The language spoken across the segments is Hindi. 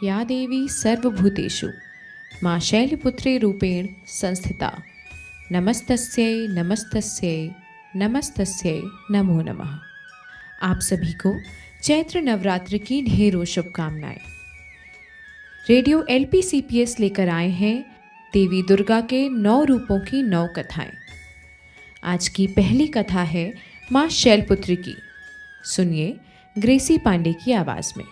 या देवी सर्वभूतेषु मां शैलपुत्री रूपेण संस्थिता नमस्तस्यै नमस्तस्यै नमस्तस्यै नमो नमः। आप सभी को चैत्र नवरात्र की ढेरों शुभकामनाएं। रेडियो LPCPS लेकर आए हैं देवी दुर्गा के 9 रूपों की 9 कथाएं। आज की पहली कथा है मां शैलपुत्री की। सुनिए ग्रेसी पांडे की आवाज में।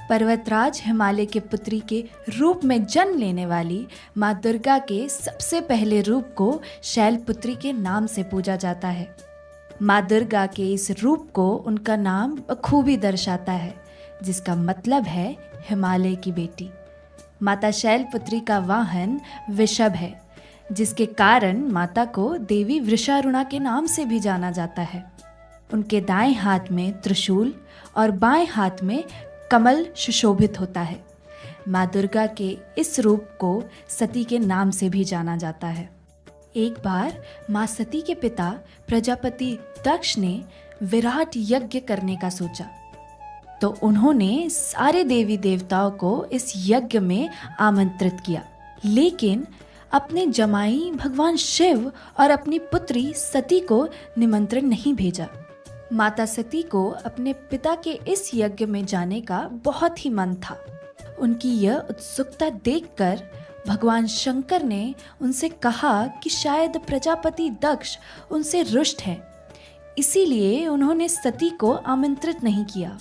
पर्वतराज हिमालय के पुत्री के रूप में जन्म लेने वाली माँ दुर्गा के सबसे पहले रूप को शैलपुत्री के नाम से पूजा जाता है। माँ दुर्गा के इस रूप को उनका नाम बखूबी दर्शाता है, जिसका मतलब है हिमालय की बेटी। माता शैलपुत्री का वाहन वृषभ है, जिसके कारण माता को देवी वृषारुणा के नाम से भी जाना जाता है। उनके दाएं हाथ में त्रिशूल और बाएं हाथ में कमल सुशोभित होता है। माँ दुर्गा के इस रूप को सती के नाम से भी जाना जाता है। एक बार माँ सती के पिता प्रजापति दक्ष ने विराट यज्ञ करने का सोचा, तो उन्होंने सारे देवी देवताओं को इस यज्ञ में आमंत्रित किया, लेकिन अपने जमाई भगवान शिव और अपनी पुत्री सती को निमंत्रण नहीं भेजा। माता सती को अपने पिता के इस यज्ञ में जाने का बहुत ही मन था। उनकी यह उत्सुकता देखकर भगवान शंकर ने उनसे कहा कि शायद प्रजापति दक्ष उनसे रुष्ट है, इसीलिए उन्होंने सती को आमंत्रित नहीं किया।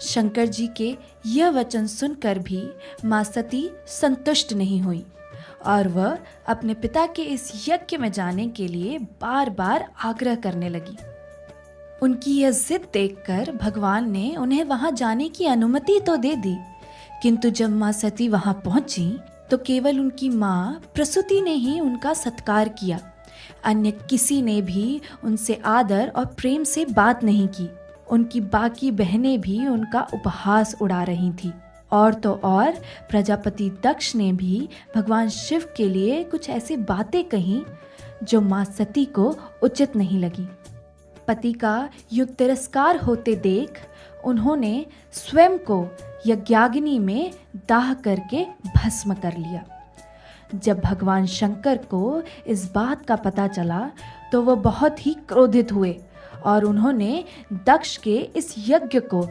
शंकर जी के यह वचन सुनकर भी माँ सती संतुष्ट नहीं हुई और वह अपने पिता के इस यज्ञ में जाने के लिए बार बार आग्रह करने लगी। उनकी यह जिद देखकर भगवान ने उन्हें वहां जाने की अनुमति तो दे दी, किंतु जब माँ सती वहां पहुंची तो केवल उनकी माँ प्रसूति ने ही उनका सत्कार किया। अन्य किसी ने भी उनसे आदर और प्रेम से बात नहीं की। उनकी बाकी बहनें भी उनका उपहास उड़ा रही थीं। और तो और प्रजापति दक्ष ने भी भगवान शिव के लिए कुछ ऐसी बातें कहीं जो माँ सती को उचित नहीं लगी। पति का यूं तिरस्कार होते देख उन्होंने स्वयं को यज्ञाग्नि में दाह करके भस्म कर लिया। जब भगवान शंकर को इस बात का पता चला तो वह बहुत ही क्रोधित हुए और उन्होंने दक्ष के इस यज्ञ को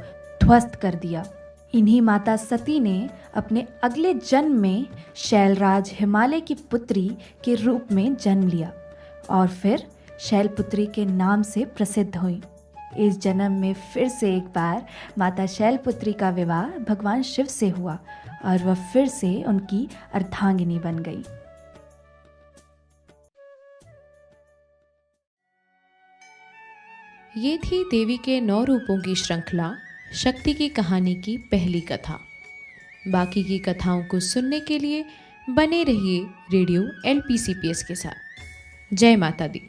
ध्वस्त कर दिया। इन्हीं माता सती ने अपने अगले जन्म में शैलराज हिमालय की पुत्री के रूप में जन्म लिया और फिर शैलपुत्री के नाम से प्रसिद्ध हुई। इस जन्म में फिर से एक बार माता शैलपुत्री का विवाह भगवान शिव से हुआ और वह फिर से उनकी अर्धांगिनी बन गई। ये थी देवी के 9 रूपों की श्रृंखला शक्ति की कहानी की पहली कथा। बाकी की कथाओं को सुनने के लिए बने रहिए रेडियो LPCPS के साथ। जय माता दी।